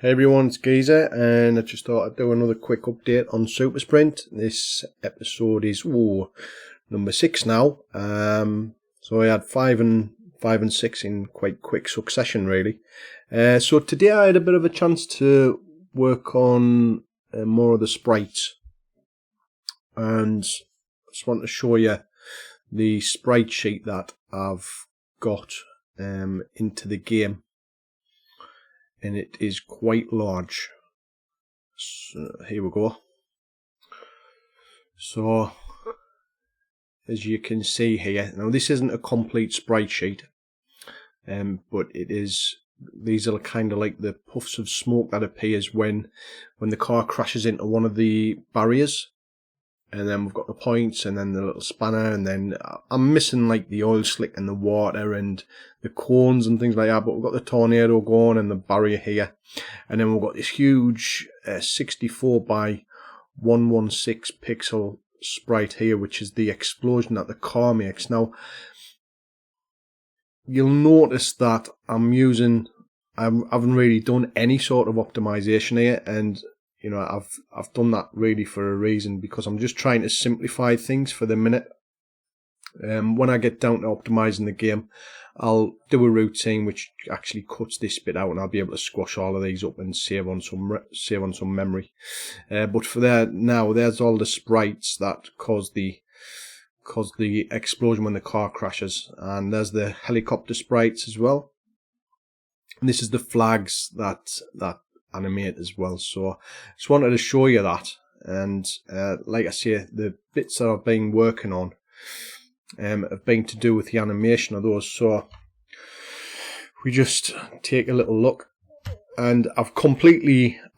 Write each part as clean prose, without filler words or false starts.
Hey everyone, it's Geezer, and I just thought I'd do another quick update on Super Sprint. This episode is number 6 now. So I had 5 and 6 in quite quick succession, really. So today I had a bit of a chance to work on more of the sprites, and I just want to show you the sprite sheet that I've got into the game. And it is quite large. So here we go. So as you can see here, now this isn't a complete sprite sheet, but it is. These are kind of like the puffs of smoke that appears when the car crashes into one of the barriers. And then we've got the points, and then the little spanner, and then I'm missing like the oil slick and the water and the cones and things like that, but we've got the tornado going and the barrier here. And then we've got this huge 64 by 116 pixel sprite here, which is the explosion that the car makes. Now, you'll notice that I haven't really done any sort of optimization here, and you know, I've done that really for a reason, because I'm just trying to simplify things for the minute. When I get down to optimizing the game, I'll do a routine which actually cuts this bit out, and I'll be able to squash all of these up and save on some memory. But for now, there's all the sprites that cause the explosion when the car crashes, and there's the helicopter sprites as well. And this is the flags that animate as well. So I just wanted to show you that, and like I say, the bits that I've been working on have been to do with the animation of those. So we just take a little look, and I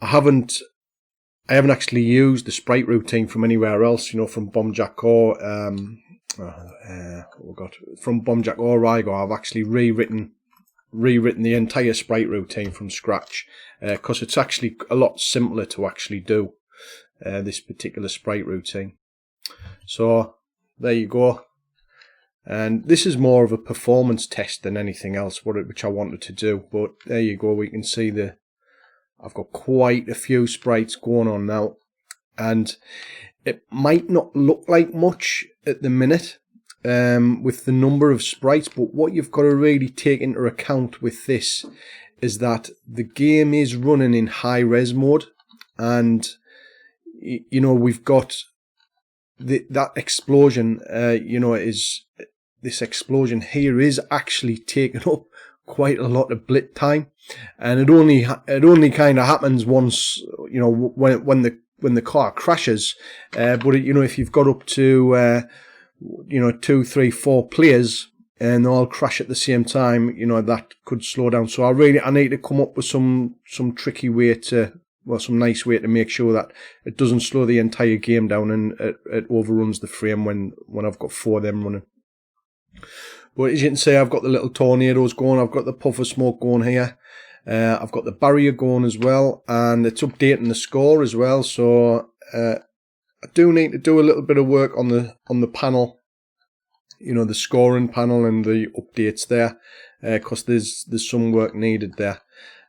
haven't actually used the sprite routine from anywhere else, you know, from Bomb Jack or from Bomb Jack or Rygo. I've actually rewritten the entire sprite routine from scratch, because it's actually a lot simpler to actually do this particular sprite routine. So there you go, and this is more of a performance test than anything else, which I wanted to do. But there you go, we can see I've got quite a few sprites going on now, and it might not look like much at the minute with the number of sprites, but what you've got to really take into account with this is that the game is running in high res mode, and you know, we've got that explosion, this explosion here is actually taking up quite a lot of blit time, and it only kind of happens once, you know, when the car crashes. But you know, if you've got up to 2, 3, 4 players and they all crash at the same time, you know, that could slow down. So I need to come up with some tricky way some nice way to make sure that it doesn't slow the entire game down and it overruns the frame when I've got 4 of them running. But as you can see, I've got the little tornadoes going, I've got the puff of smoke going here, I've got the barrier going as well, and it's updating the score as well. So I do need to do a little bit of work on the panel, you know, the scoring panel and the updates there, because there's some work needed there.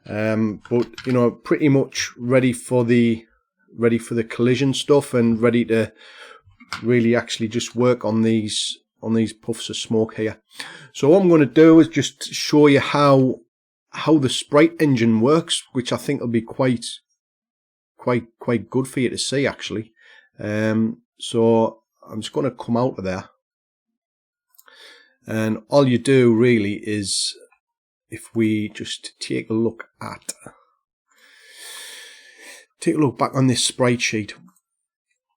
But you know, pretty much ready for the collision stuff, and ready to really actually just work on these puffs of smoke here. So what I'm going to do is just show you how the Sprite Engine works, which I think will be quite good for you to see actually. So I'm just going to come out of there, and all you do really is, if we just take a look back on this sprite sheet,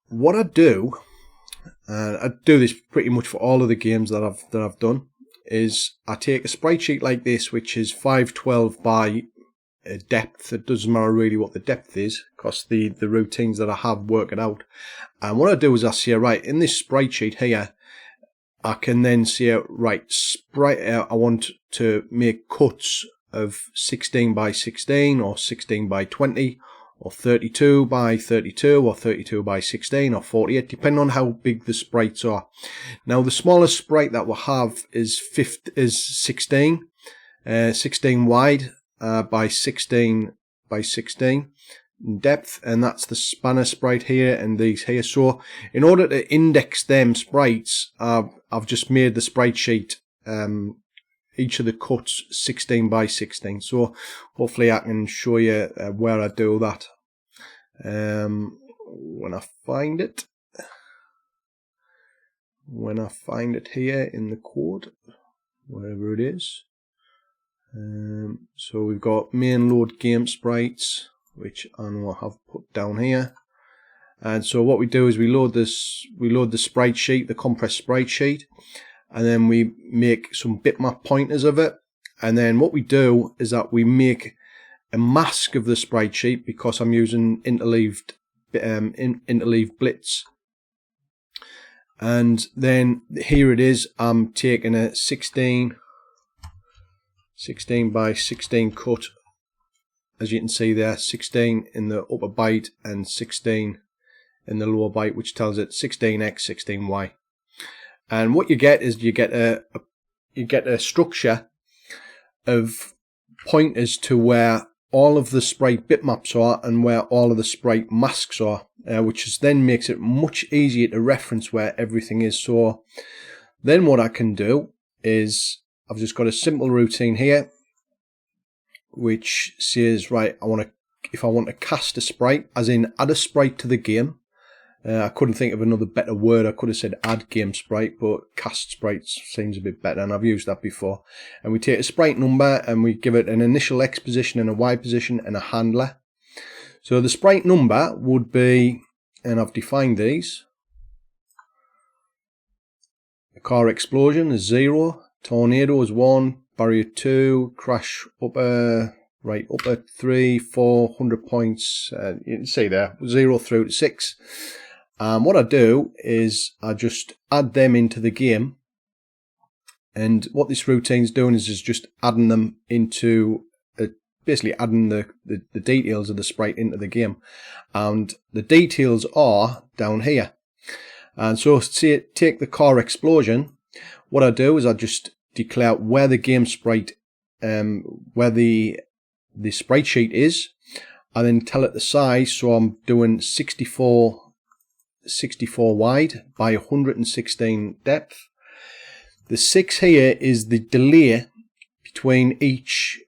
what I do, and I do this pretty much for all of the games that I've done, is I take a sprite sheet like this, which is 512 by depth. It doesn't matter really what the depth is, because the routines that I have work it out. And what I do is I say, right, in this sprite sheet here, I can then say, right, I want to make cuts of 16 by 16 or 16 by 20 or 32 by 32 or 32 by 16 or 48, depending on how big the sprites are. Now, the smallest sprite that we have is 16 wide by 16 by 16 in depth, and that's the spanner sprite here and these here. So in order to index them sprites, I've just made the sprite sheet, each of the cuts 16 by 16. So hopefully I can show you where I do that when I find it. When I find it here in the code, wherever it is. So we've got main load game sprites, which I know I have put down here. And so what we do is we load the sprite sheet, the compressed sprite sheet, and then we make some bitmap pointers of it. And then what we do is that we make a mask of the sprite sheet, because I'm using interleaved blitz. And then here it is, I'm taking a 16 by 16 cut, as you can see there, 16 in the upper byte and 16 in the lower byte, which tells it 16x, 16y. And what you get is you get a structure of pointers to where all of the sprite bitmaps are and where all of the sprite masks are, which then makes it much easier to reference where everything is. So then what I can do is I've just got a simple routine here which says, right, if I want to cast a sprite, as in add a sprite to the game. I couldn't think of another better word. I could have said add game sprite, but cast sprites seems a bit better, and I've used that before. And we take a sprite number and we give it an initial X position and a Y position and a handler. So the sprite number would be, and I've defined these, a car explosion is 0, tornado is 1, barrier 2, crash upper, right, upper 3, 4, 100 points, you can see there, 0 through to 6. What I do is I just add them into the game, and what this routine's doing is just adding them into, basically adding the details of the sprite into the game, and the details are down here. And so take the car explosion. What I do is I just declare where the game sprite, where the sprite sheet is. I then tell it the size, so I'm doing 64 wide by 116 depth. The 6 here is the delay between each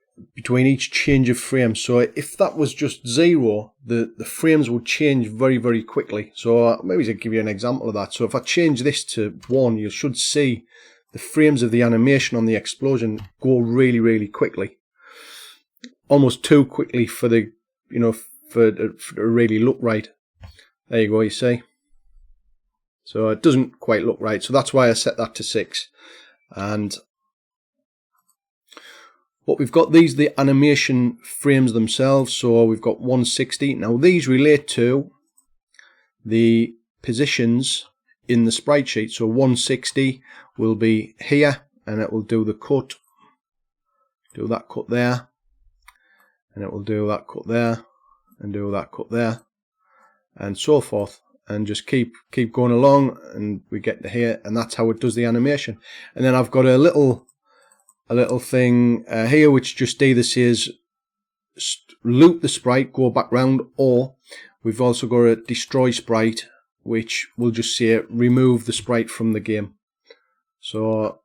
change of frame. So if that was just 0, the frames would change very, very quickly. So maybe I'll give you an example of that. So if I change this to 1, you should see the frames of the animation on the explosion go really, really quickly, almost too quickly for the, for it to really look right. There you go, you see. So it doesn't quite look right. So that's why I set that to 6. And what we've got, these are the animation frames themselves. So we've got 160. Now these relate to the positions in the sprite sheet. So 160 will be here, and it will do the cut, do that cut there, and it will do that cut there, and do that cut there, and so forth, and just keep going along, and we get to here, and that's how it does the animation. And then I've got a little thing here which just either says loop the sprite, go back round, or we've also got a destroy sprite, which will just say remove the sprite from the game. So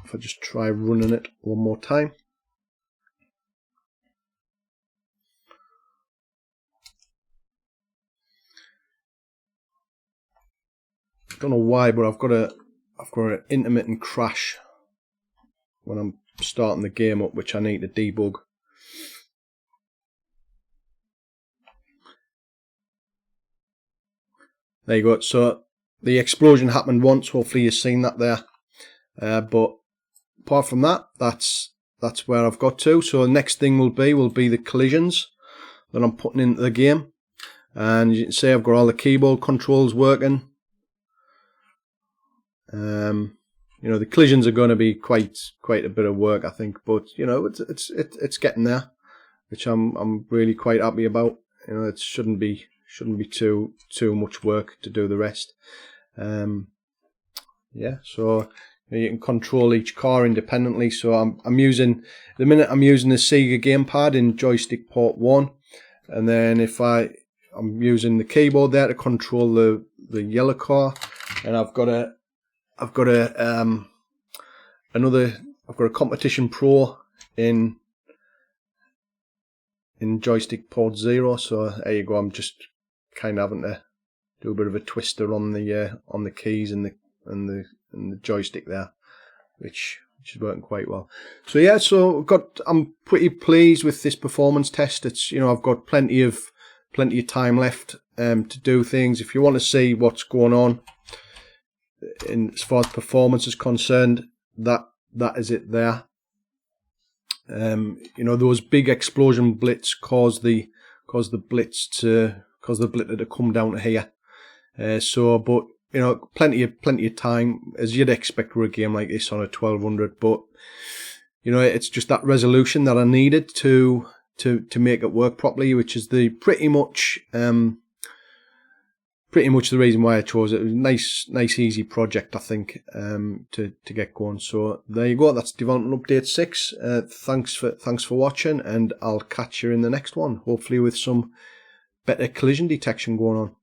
if I just try running it one more time. I don't know why, but I've got an intermittent crash when I'm starting the game up, which I need to debug. There you go. So the explosion happened once. Hopefully you've seen that there. But apart from that, that's where I've got to. So the next thing will be the collisions that I'm putting into the game. And you can see I've got all the keyboard controls working. The collisions are going to be quite a bit of work, I think, but it's getting there, which I'm really quite happy about. It shouldn't be too much work to do the rest. Yeah, so you can control each car independently. So I'm using, at the minute I'm using the Sega gamepad in joystick port 1, and then if I'm using the keyboard there to control the yellow car, and I've got a Competition Pro in joystick port 0. So there you go. I'm just kind of having to do a bit of a twister on the keys and the joystick there, which is working quite well. So yeah, I'm pretty pleased with this performance test. It's, I've got plenty of time left to do things. If you want to see what's going on as far as performance is concerned, that is it there. Those big explosion blitz cause the blitter to come down to here. But plenty of time, as you'd expect with a game like this on a 1200. But it's just that resolution that I needed to make it work properly, which is pretty much the reason why I chose it. It was a nice easy project, I think, to get going. So there you go. That's development update 6. Thanks for watching, and I'll catch you in the next one, hopefully with some better collision detection going on.